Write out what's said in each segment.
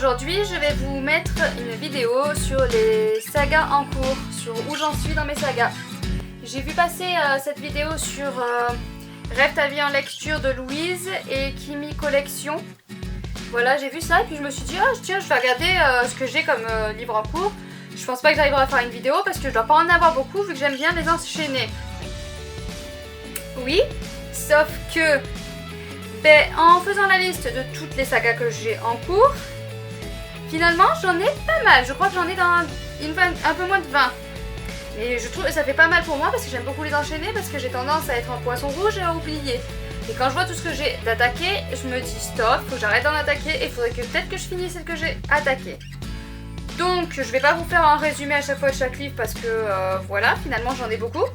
aujourd'hui je vais vous mettre une vidéo sur les sagas en cours, sur où j'en suis dans mes sagas. J'ai vu passer cette vidéo sur Rêve ta vie en lecture de Louise et Kimi Collection. Voilà, j'ai vu ça et puis je me suis dit tiens, je vais regarder ce que j'ai comme livre en cours. Je pense pas que j'arriverai à faire une vidéo parce que je dois pas en avoir beaucoup vu que j'aime bien les enchaîner. Oui, sauf que en faisant la liste de toutes les sagas que j'ai en cours, finalement j'en ai pas mal. Je crois que j'en ai dans un peu moins de 20. Mais je trouve que ça fait pas mal pour moi parce que j'aime beaucoup les enchaîner, parce que j'ai tendance à être en poisson rouge et à oublier. Et quand je vois tout ce que j'ai d'attaquer, je me dis stop, faut que j'arrête d'en attaquer et il faudrait que peut-être que je finisse celle que j'ai attaquée. Donc je vais pas vous faire un résumé à chaque fois de chaque livre parce que voilà, finalement j'en ai beaucoup.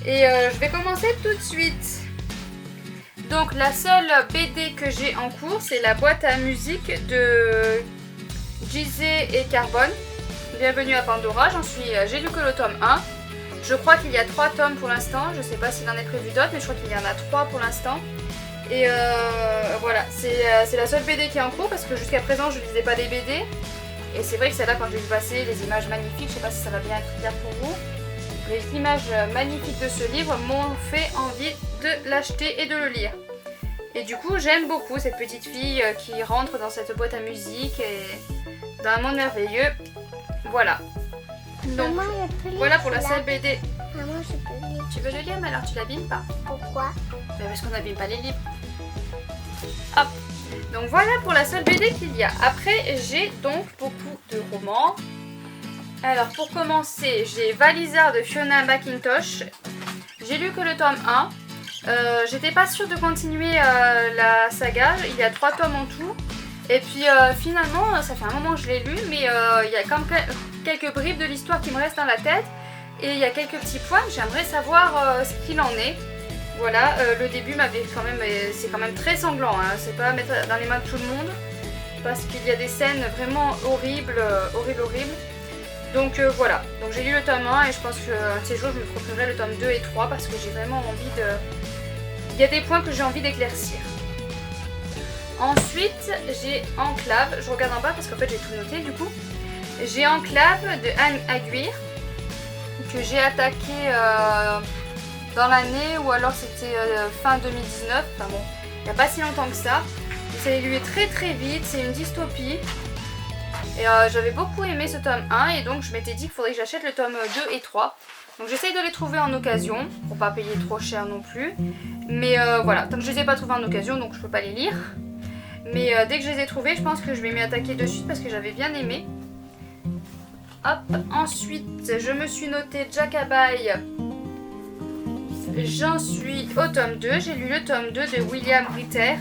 Et je vais commencer tout de suite. Donc la seule BD que j'ai en cours, c'est la boîte à musique de Gizeh et Carbone. Bienvenue à Pandora, j'ai lu que le tome 1. Je crois qu'il y a 3 tomes pour l'instant, je sais pas s'il en est prévu d'autres, mais je crois qu'il y en a 3 pour l'instant. Et voilà, c'est la seule BD qui est en cours parce que jusqu'à présent je lisais pas des BD. Et c'est vrai que celle-là, quand j'ai vu passer les images magnifiques, je sais pas si ça va bien être clair pour vous. Les images magnifiques de ce livre m'ont fait envie de l'acheter et de le lire. Et du coup, j'aime beaucoup cette petite fille qui rentre dans cette boîte à musique et dans un monde merveilleux. Voilà. Donc, maman, voilà pour la seule BD. Maman, je peux lire. Tu veux le lire, mais alors tu l'abîmes pas. Pourquoi? Parce qu'on n'abîme pas les livres. Hop. Donc voilà pour la seule BD qu'il y a. Après, j'ai donc beaucoup de romans. Alors pour commencer, j'ai Valisard de Fiona McIntosh. J'ai lu que le tome 1. J'étais pas sûre de continuer la saga. Il y a 3 tomes en tout. Et puis finalement, ça fait un moment que je l'ai lu, mais il y a quand même quelques bribes de l'histoire qui me restent dans la tête. Et il y a quelques petits points que j'aimerais savoir ce qu'il en est. Voilà, le début m'avait quand même, c'est quand même très sanglant, hein. C'est pas à mettre dans les mains de tout le monde. Parce qu'il y a des scènes vraiment horribles, horribles. Donc voilà, donc j'ai lu le tome 1 et je pense que un de ces jours je me procurerai le tome 2 et 3 parce que j'ai vraiment envie de... Il y a des points que j'ai envie d'éclaircir. Ensuite, j'ai Enclave, je regarde en bas parce qu'en fait j'ai tout noté du coup. J'ai Enclave de Anne Aguirre que j'ai attaqué dans l'année ou alors c'était fin 2019, enfin bon, il n'y a pas si longtemps que ça. Ça évolue très très vite, c'est une dystopie. Et j'avais beaucoup aimé ce tome 1 et donc je m'étais dit qu'il faudrait que j'achète le tome 2 et 3. Donc j'essaye de les trouver en occasion, pour pas payer trop cher non plus. Mais voilà, tant que je les ai pas trouvés en occasion, donc je peux pas les lire. Mais dès que je les ai trouvés, je pense que je vais m'y attaquer de suite parce que j'avais bien aimé. Hop, ensuite je me suis noté Jackaby. J'en suis au tome 2, j'ai lu le tome 2 de William Ritter.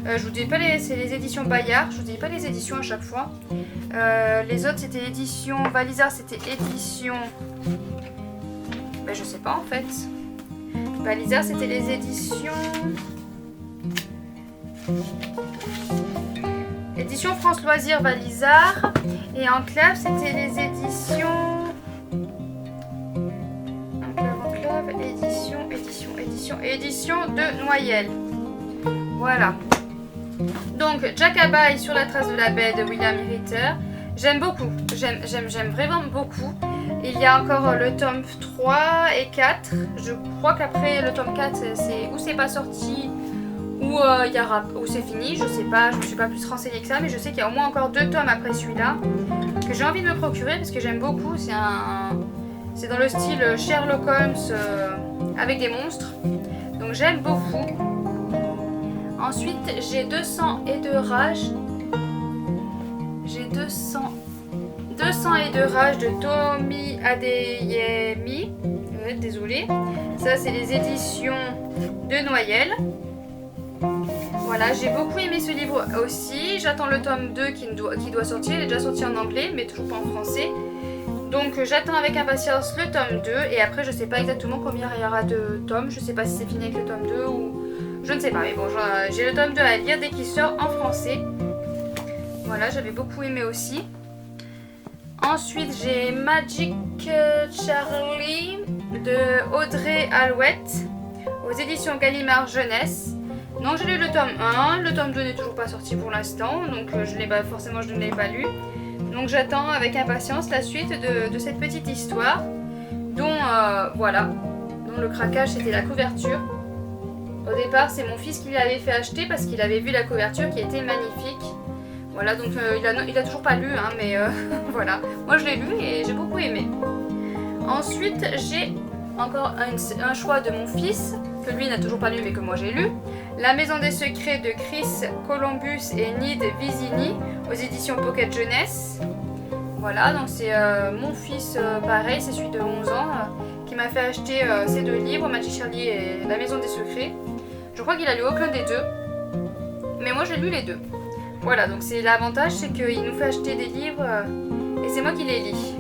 Je vous dis pas c'est les éditions Bayard, je vous dis pas les éditions à chaque fois. Les autres c'était édition Valisard, c'était édition... Ben je sais pas en fait. Valisard c'était les éditions... Édition France Loisirs Valisard. Et Enclave c'était les éditions... Enclave, édition de Noyelles. Voilà. Donc Jackaby sur la trace de la baie de William Ritter. J'aime beaucoup, j'aime vraiment beaucoup. Il y a encore le tome 3 et 4. Je crois qu'après le tome 4 c'est pas sorti ou c'est fini, je sais pas, je me suis pas plus renseignée que ça, mais je sais qu'il y a au moins encore 2 tomes après celui-là que j'ai envie de me procurer parce que j'aime beaucoup. C'est dans le style Sherlock Holmes avec des monstres. Donc j'aime beaucoup. Ensuite, j'ai 200 et de rage. J'ai 200 et de rage de Tomi Adeyemi. Désolée. Ça, c'est les éditions de Noyelles. Voilà, j'ai beaucoup aimé ce livre aussi. J'attends le tome 2 qui doit sortir. Il est déjà sorti en anglais, mais toujours pas en français. Donc j'attends avec impatience le tome 2. Et après, je sais pas exactement combien il y aura de tomes. Je sais pas si c'est fini avec le tome 2 ou... Je ne sais pas, mais bon, j'ai le tome 2 à lire dès qu'il sort en français. Voilà, j'avais beaucoup aimé aussi. Ensuite, j'ai Magic Charlie de Audrey Alouette aux éditions Gallimard Jeunesse. Donc j'ai lu le tome 1, le tome 2 n'est toujours pas sorti pour l'instant, donc je ne l'ai pas lu. Donc j'attends avec impatience la suite de cette petite histoire, dont dont le craquage c'était la couverture. Au départ c'est mon fils qui l'avait fait acheter parce qu'il avait vu la couverture qui était magnifique. Voilà, donc il a toujours pas lu, hein, mais voilà. Moi je l'ai lu et j'ai beaucoup aimé. Ensuite j'ai encore un choix de mon fils, que lui n'a toujours pas lu mais que moi j'ai lu. La Maison des Secrets de Chris Columbus et Nid Visini aux éditions Pocket Jeunesse. Voilà, donc c'est mon fils, pareil, c'est celui de 11 ans, qui m'a fait acheter ces deux livres, Magic Shirley et La Maison des Secrets. Je crois qu'il a lu aucun des deux, mais moi j'ai lu les deux. Voilà, donc c'est l'avantage, c'est qu'il nous fait acheter des livres et c'est moi qui les lis.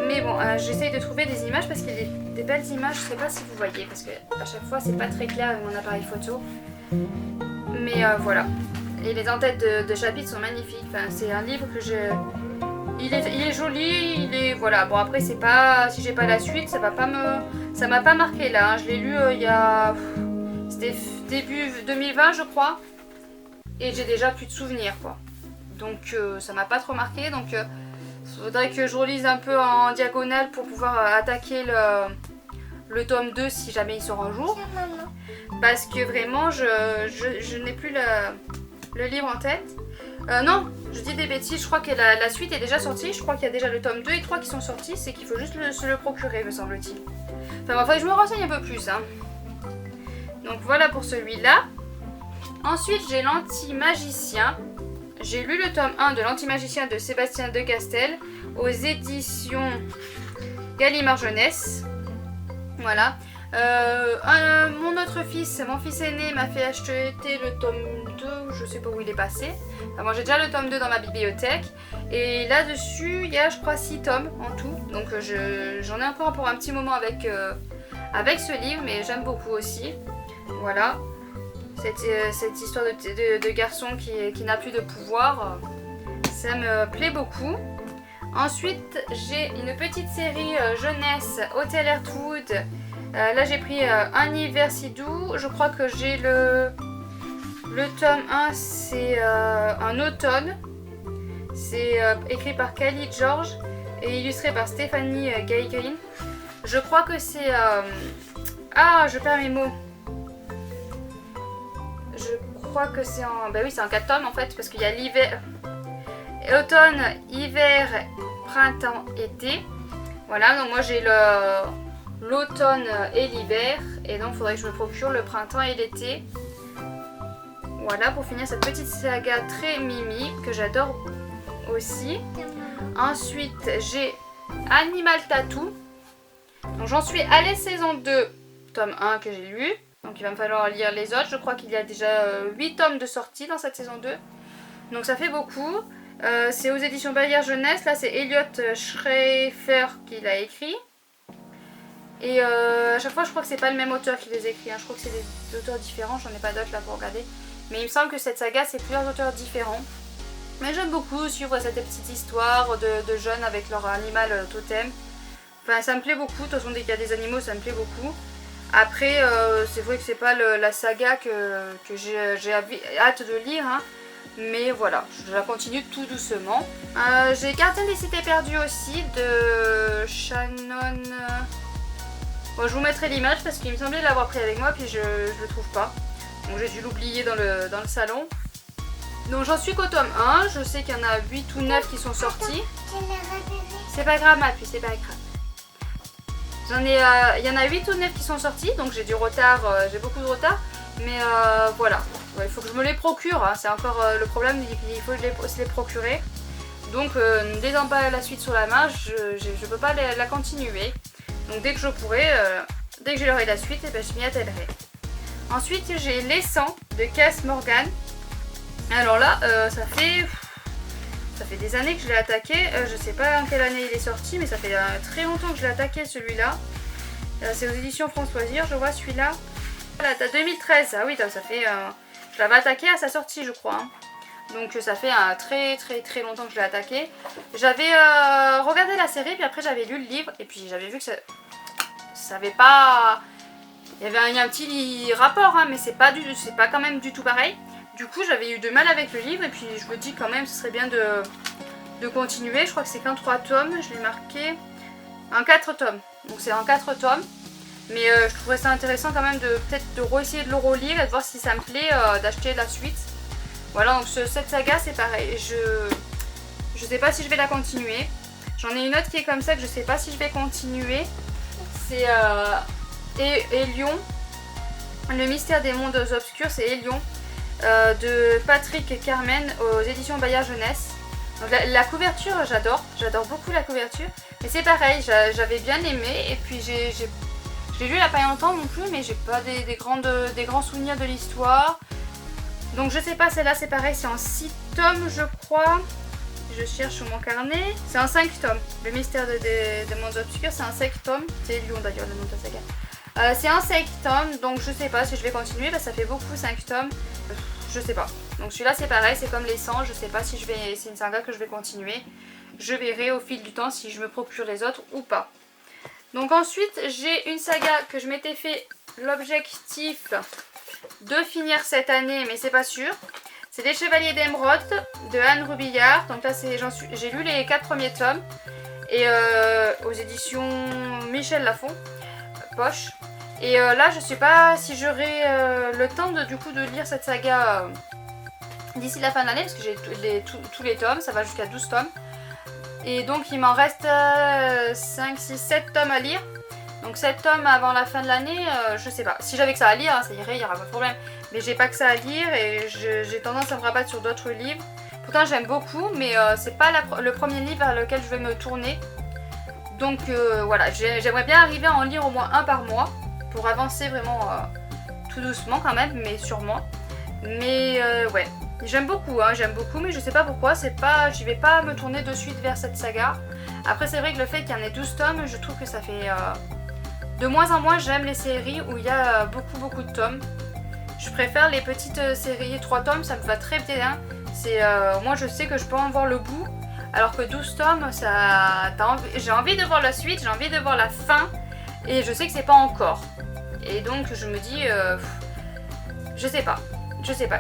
Mais bon, j'essaye de trouver des images parce qu'il y a des belles images, je sais pas si vous voyez, parce que à chaque fois c'est pas très clair avec mon appareil photo. Mais voilà. Et les entêtes de chapitres sont magnifiques. Enfin, c'est un livre que je... Il est joli, il est... Voilà, bon après c'est pas... Si j'ai pas la suite, ça va pas me... Ça m'a pas marqué là, hein. Je l'ai lu il y a... C'était début 2020 je crois. Et j'ai déjà plus de souvenirs quoi. Donc ça m'a pas trop marqué, donc... faudrait que je relise un peu en diagonale pour pouvoir attaquer le tome 2 si jamais il sort un jour. Parce que vraiment je n'ai plus le livre en tête. Non, je dis des bêtises, je crois que la suite est déjà sortie. Je crois qu'il y a déjà le tome 2 et 3 qui sont sortis. C'est qu'il faut juste se le procurer me semble-t-il. Enfin bon, je me renseigne un peu plus. Hein. Donc voilà pour celui-là. Ensuite j'ai l'Anti-Magicien. J'ai lu le tome 1 de l'Anti-Magicien de Sébastien Decastel aux éditions Gallimard Jeunesse. Voilà. Mon fils aîné m'a fait acheter le tome 2, je sais pas où il est passé. Enfin, moi j'ai déjà le tome 2 dans ma bibliothèque. Et là-dessus, il y a je crois 6 tomes en tout. Donc j'en ai encore pour un petit moment avec ce livre, mais j'aime beaucoup aussi. Voilà. Cette histoire de garçon qui n'a plus de pouvoir, ça me plaît beaucoup. Ensuite, j'ai une petite série jeunesse Hotel Earthwood. Là, j'ai pris Un hiver si doux. Je crois que j'ai le tome 1, c'est un automne. C'est écrit par Kylie George et illustré par Stéphanie Gay-Green. Je crois que c'est... je perds mes mots. Je crois que c'est en... Ben oui, c'est en 4 tomes en fait, parce qu'il y a l'hiver... Automne, hiver, printemps, été. Voilà, donc moi j'ai l'automne et l'hiver. Et donc il faudrait que je me procure le printemps et l'été. Voilà, pour finir cette petite saga très mimi, que j'adore aussi. Ensuite, j'ai Animal Tattoo. Donc j'en suis à la saison 2, tome 1 que j'ai lu. Donc il va me falloir lire les autres. Je crois qu'il y a déjà 8 tomes de sortie dans cette saison 2. Donc ça fait beaucoup. C'est aux éditions Gallimard Jeunesse. Là c'est Elliot Schreifer qui l'a écrit. Et à chaque fois je crois que c'est pas le même auteur qui les écrit. Hein. Je crois que c'est des auteurs différents. J'en ai pas d'autres là pour regarder. Mais il me semble que cette saga c'est plusieurs auteurs différents. Mais j'aime beaucoup suivre cette petite histoire de jeunes avec leur animal totem. Enfin ça me plaît beaucoup. De toute façon dès qu'il y a des animaux ça me plaît beaucoup. Après, c'est vrai que c'est pas la saga que j'ai hâte de lire, hein, mais voilà, je la continue tout doucement. J'ai Gardien des Cités Perdues aussi, de Shannon... Bon, je vous mettrai l'image parce qu'il me semblait l'avoir pris avec moi, puis je le trouve pas. Donc j'ai dû l'oublier dans le salon. Donc j'en suis qu'au tome 1, je sais qu'il y en a 8 ou 9 qui sont sortis. C'est pas grave ma puce, c'est pas grave. Il y en a 8 ou 9 qui sont sortis, donc j'ai du retard, j'ai beaucoup de retard, mais voilà, il faut que je me les procure, hein. C'est encore le problème, il faut se les procurer, donc n'ayant pas la suite sur la main, je peux pas la continuer, donc dès que je pourrai, dès que j'aurai la suite, eh ben, je m'y attellerai. Ensuite j'ai Les 100 de Cass Morgan. Alors là, ça fait des années que je l'ai attaqué, je sais pas en quelle année il est sorti, mais ça fait très longtemps que je l'ai attaqué celui-là. C'est aux éditions France Loisirs, je vois celui-là. Voilà, t'as 2013, ah oui, ça fait... je l'avais attaqué à sa sortie je crois. Hein. Donc ça fait très longtemps que je l'ai attaqué. J'avais regardé la série, puis après j'avais lu le livre, et puis j'avais vu que ça avait pas... il y a un petit rapport, hein, mais c'est pas quand même du tout pareil. Du coup, j'avais eu de mal avec le livre et puis je me dis quand même ce serait bien de continuer. Je crois que c'est qu'en 3 tomes, je l'ai marqué. En 4 tomes. Donc c'est en 4 tomes. Mais je trouverais ça intéressant quand même de peut-être de réessayer de le relire et de voir si ça me plaît d'acheter la suite. Voilà, donc cette saga c'est pareil. Je sais pas si je vais la continuer. J'en ai une autre qui est comme ça que je sais pas si je vais continuer. C'est Hélion. Le mystère des mondes obscurs, c'est Hélion. De Patrick Carmen aux éditions Bayard Jeunesse. Donc la couverture, j'adore beaucoup la couverture. Mais c'est pareil, j'avais bien aimé et puis j'ai lu il n'y a pas longtemps non plus, mais j'ai pas des grands souvenirs de l'histoire. Donc je sais pas, celle-là c'est pareil, c'est en 6 tomes je crois. Je cherche sur mon carnet. C'est en 5 tomes. Le mystère des mondes obscurs, c'est en 5 tomes. C'est Lyon d'ailleurs le nom de la saga. C'est en 5 tomes, donc je sais pas si je vais continuer, parce que ça fait beaucoup 5 tomes. Je sais pas. Donc celui-là c'est pareil, c'est comme les 100, je sais pas si c'est une saga que je vais continuer. Je verrai au fil du temps si je me procure les autres ou pas. Donc ensuite j'ai une saga que je m'étais fait l'objectif de finir cette année, mais c'est pas sûr. C'est Les Chevaliers d'Émeraude de Anne Rubillard. Donc là j'ai lu les 4 premiers tomes. Et aux éditions Michel Lafon, Poche. Et là je sais pas si j'aurai le temps du coup de lire cette saga d'ici la fin de l'année, parce que j'ai tous les tomes, ça va jusqu'à 12 tomes. Et donc il m'en reste 5, 6, 7 tomes à lire. Donc 7 tomes avant la fin de l'année, je sais pas. Si j'avais que ça à lire, hein, ça irait, il n'y aura pas de problème. Mais j'ai pas que ça à lire et j'ai tendance à me rabattre sur d'autres livres. Pourtant j'aime beaucoup, mais c'est pas le premier livre vers lequel je vais me tourner. Donc voilà, j'aimerais bien arriver à en lire au moins un par mois. Pour avancer vraiment tout doucement quand même, mais sûrement. Mais ouais, j'aime beaucoup, mais je sais pas pourquoi, j'y vais pas me tourner de suite vers cette saga. Après c'est vrai que le fait qu'il y en ait 12 tomes, je trouve que ça fait... de moins en moins j'aime les séries où il y a beaucoup de tomes. Je préfère les petites séries 3 tomes, ça me va très bien. Moi je sais que je peux en voir le bout, alors que 12 tomes, j'ai envie de voir la suite, j'ai envie de voir la fin, et je sais que c'est pas encore. Et donc je me dis, je sais pas.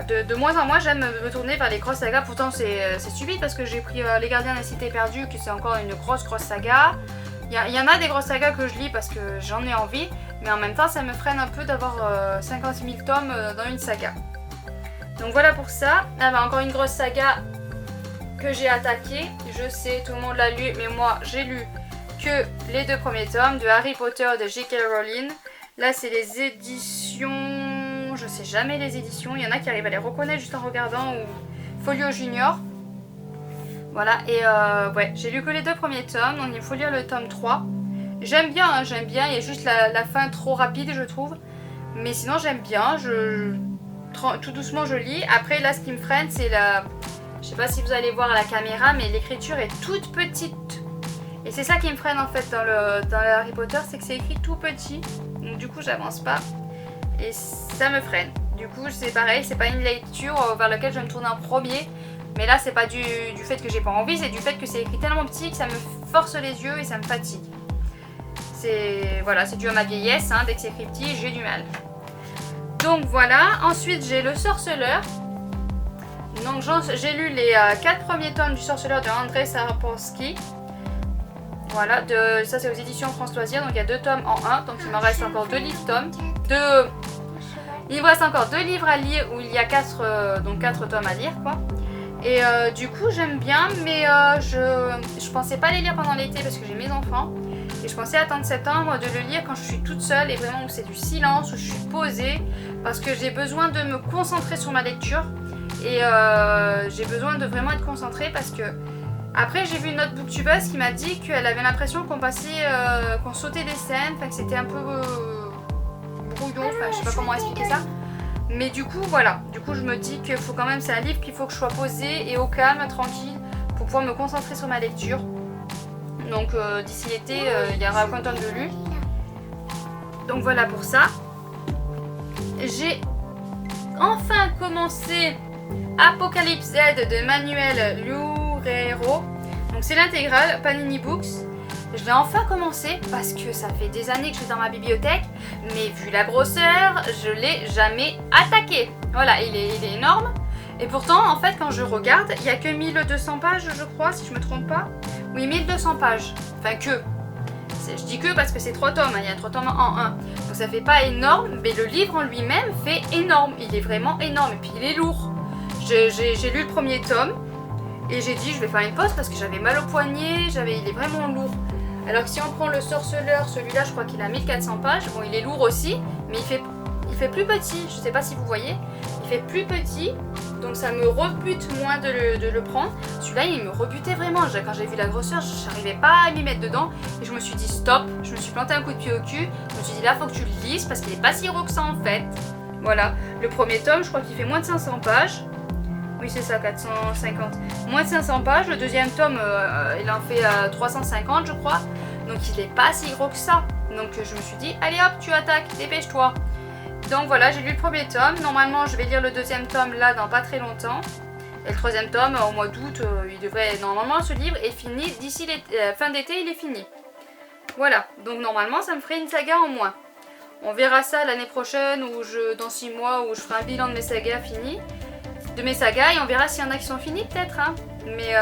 De moins en moins j'aime me tourner vers les grosses sagas. Pourtant c'est stupide parce que j'ai pris Les Gardiens de la Cité Perdue, qui c'est encore une grosse saga. Il y en a des grosses sagas que je lis parce que j'en ai envie, mais en même temps ça me freine un peu d'avoir 50 000 tomes dans une saga. Donc voilà pour ça. Là bah, encore une grosse saga que j'ai attaquée. Je sais, tout le monde l'a lu, mais moi j'ai lu que les 2 premiers tomes de Harry Potter de J.K. Rowling. Là c'est les éditions... Je sais jamais les éditions. Il y en a qui arrivent à les reconnaître juste en regardant, ou Folio Junior. Voilà, et ouais, j'ai lu que les 2 premiers tomes, donc il faut lire le tome 3. J'aime bien, il y a juste la fin trop rapide je trouve. Mais sinon j'aime bien, tout doucement je lis. Après là ce qui me freine c'est je sais pas si vous allez voir à la caméra, mais l'écriture est toute petite. Et c'est ça qui me freine en fait dans le Harry Potter, c'est que c'est écrit tout petit. Donc du coup j'avance pas. Et ça me freine. Du coup c'est pareil, c'est pas une lecture vers laquelle je vais me tourner en premier. Mais là c'est pas du fait que j'ai pas envie, c'est du fait que c'est écrit tellement petit que ça me force les yeux et ça me fatigue. C'est dû à ma vieillesse, hein, dès que c'est écrit petit j'ai du mal. Donc voilà, ensuite j'ai Le Sorceleur. Donc j'ai lu les 4 premiers tomes du Sorceleur de Andrzej Sapkowski. Voilà, ça c'est aux éditions France Loisirs, donc il y a 2 tomes en 1, donc il m'en reste encore 2 livres il me reste encore 2 livres à lire où il y a 4 tomes à lire quoi. Et du coup j'aime bien, mais je pensais pas les lire pendant l'été parce que j'ai mes enfants. Et je pensais attendre septembre de le lire quand je suis toute seule et vraiment où c'est du silence, où je suis posée. Parce que j'ai besoin de me concentrer sur ma lecture. Et j'ai besoin de vraiment être concentrée parce que... Après j'ai vu une autre booktubeuse qui m'a dit qu'elle avait l'impression qu'on sautait des scènes, que c'était un peu brouillon, je sais pas comment expliquer ça. Mais du coup voilà, je me dis qu'il faut quand même, c'est un livre qu'il faut que je sois posée et au calme, tranquille, pour pouvoir me concentrer sur ma lecture. Donc d'ici l'été, il y aura aucun tome de lu. Donc voilà pour ça. J'ai enfin commencé Apocalypse Z de Manuel Loureiro. Donc c'est l'intégrale Panini Books. Je l'ai enfin commencé parce que ça fait des années que je suis dans ma bibliothèque, mais vu la grosseur, je l'ai jamais attaqué. Voilà, il est énorme. Et pourtant, en fait, quand je regarde, il n'y a que 1200 pages, je crois, si je me trompe pas. Oui, 1200 pages. Enfin, que. Je dis que parce que c'est 3 tomes, hein. Il y a 3 tomes en 1. Donc ça fait pas énorme, mais le livre en lui-même fait énorme. Il est vraiment énorme et puis il est lourd. J'ai lu le premier tome et j'ai dit je vais faire une pause parce que j'avais mal au poignet, il est vraiment lourd. Alors que si on prend le Sorceleur, celui-là je crois qu'il a 1400 pages. Bon, il est lourd aussi, mais il fait plus petit. Je sais pas si vous voyez. Il fait plus petit, donc ça me rebute moins de le prendre. Celui-là, il me rebutait vraiment. Quand j'ai vu la grosseur, je n'arrivais pas à m'y mettre dedans. Et je me suis dit stop, je me suis planté un coup de pied au cul. Je me suis dit là, faut que tu le lises parce qu'il n'est pas si gros que ça en fait. Voilà, le premier tome, je crois qu'il fait moins de 500 pages. Oui, c'est ça, 450. Moins de 500 pages. Le deuxième tome, il en fait 350, je crois. Donc il n'est pas si gros que ça. Donc je me suis dit, allez hop, tu attaques, dépêche-toi. Donc voilà, j'ai lu le premier tome. Normalement, je vais lire le deuxième tome là dans pas très longtemps. Et le troisième tome, au mois d'août, il devrait... Normalement, ce livre est fini. D'ici fin d'été, il est fini. Voilà. Donc normalement, ça me ferait une saga en moins. On verra ça l'année prochaine ou dans 6 mois où je ferai un bilan de mes sagas finis. De mes sagas et on verra s'il y en a qui sont finis peut-être. Hein. Mais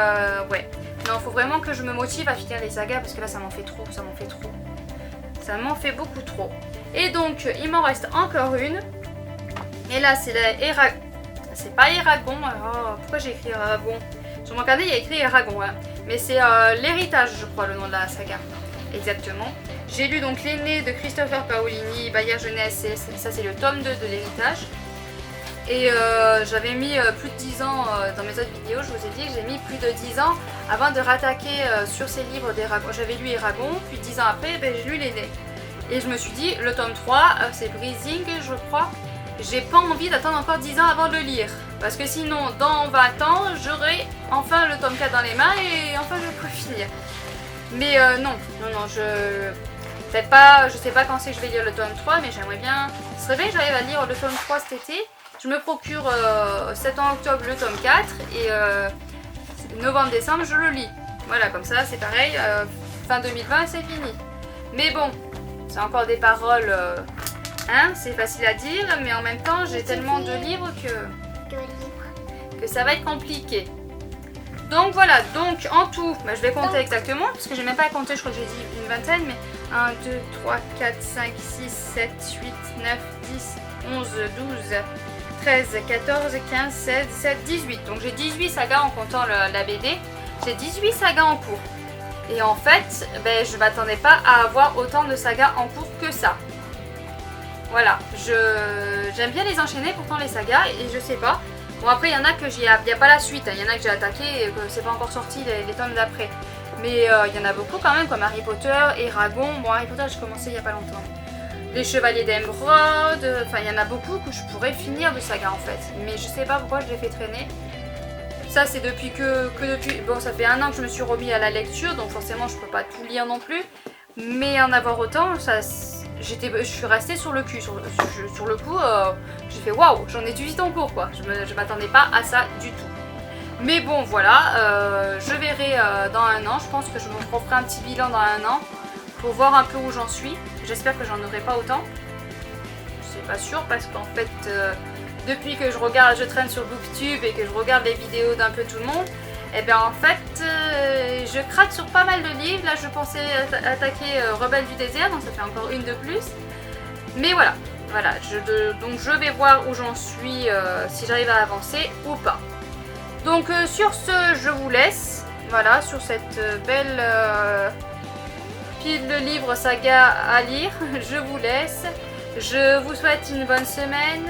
ouais. Non, il faut vraiment que je me motive à finir les sagas parce que là, ça m'en fait trop. Ça m'en fait trop. Ça m'en fait beaucoup trop. Et donc, il m'en reste encore une. Et là, c'est la C'est pas Eragon. Oh, pourquoi j'ai écrit Eragon? Sur mon carnet, il y a écrit Eragon. Hein. Mais c'est l'héritage, je crois, le nom de la saga. Exactement. J'ai lu donc l'aîné de Christopher Paolini, Bayard Jeunesse. Ça, c'est le tome 2 de l'héritage. Et j'avais mis plus de 10 ans dans mes autres vidéos. Je vous ai dit que j'ai mis plus de 10 ans avant de rattaquer sur ces livres d'Eragon. J'avais lu Eragon, puis 10 ans après, ben, j'ai lu l'aîné. Et je me suis dit, le tome 3, c'est Breezing, je crois. J'ai pas envie d'attendre encore 10 ans avant de le lire. Parce que sinon, dans 20 ans, j'aurai enfin le tome 4 dans les mains et enfin je pourrai finir. Mais non, peut-être pas, je sais pas quand c'est que je vais lire le tome 3, mais j'aimerais bien... Ce serait bien que j'arrive à lire le tome 3 cet été. Je me procure septembre-octobre le tome 4 et novembre-décembre, je le lis. Voilà, comme ça, c'est pareil, fin 2020, c'est fini. Mais bon, c'est encore des paroles... Hein, c'est facile à dire, mais en même temps, j'ai tellement de livres que ça va être compliqué. Donc voilà, donc en tout, bah, je vais compter exactement, parce que j'ai même pas compté, je crois que j'ai dit une vingtaine, mais 1, 2, 3, 4, 5, 6, 7, 8, 9, 10, 11, 12, 13, 14, 15, 16, 17, 18. Donc j'ai 18 sagas en comptant la BD. J'ai 18 sagas en cours. Et en fait, ben, je m'attendais pas à avoir autant de sagas en cours que ça. Voilà, j'aime bien les enchaîner pourtant les sagas et je sais pas. Bon après il y en a que il n'y a pas la suite, il y en a que j'ai attaqué et que c'est pas encore sorti les tomes d'après. Mais il y en a beaucoup quand même comme Harry Potter, Eragon. Bon Harry Potter j'ai commencé il y a pas longtemps. Les Chevaliers d'Émeraude, enfin il y en a beaucoup que je pourrais finir de saga en fait. Mais je sais pas pourquoi je les fais traîner. Ça c'est depuis que depuis... Bon ça fait 1 an que je me suis remis à la lecture donc forcément je peux pas tout lire non plus. Mais en avoir autant, ça... je suis restée sur le cul, sur le coup, j'ai fait waouh, j'en ai 18 en cours quoi, je m'attendais pas à ça du tout. Mais bon voilà, je verrai dans 1 an, je pense que je me referai un petit bilan dans 1 an pour voir un peu où j'en suis. J'espère que j'en aurai pas autant, c'est pas sûr parce qu'en fait, depuis que je traîne sur Booktube et que je regarde les vidéos d'un peu tout le monde, et bien en fait, je craque sur pas mal de livres. Là je pensais attaquer Rebelle du désert, donc ça fait encore une de plus. Mais voilà, donc je vais voir où j'en suis, si j'arrive à avancer ou pas. Donc sur ce, je vous laisse, voilà, sur cette belle pile de livres saga à lire. Je vous laisse, je vous souhaite une bonne semaine,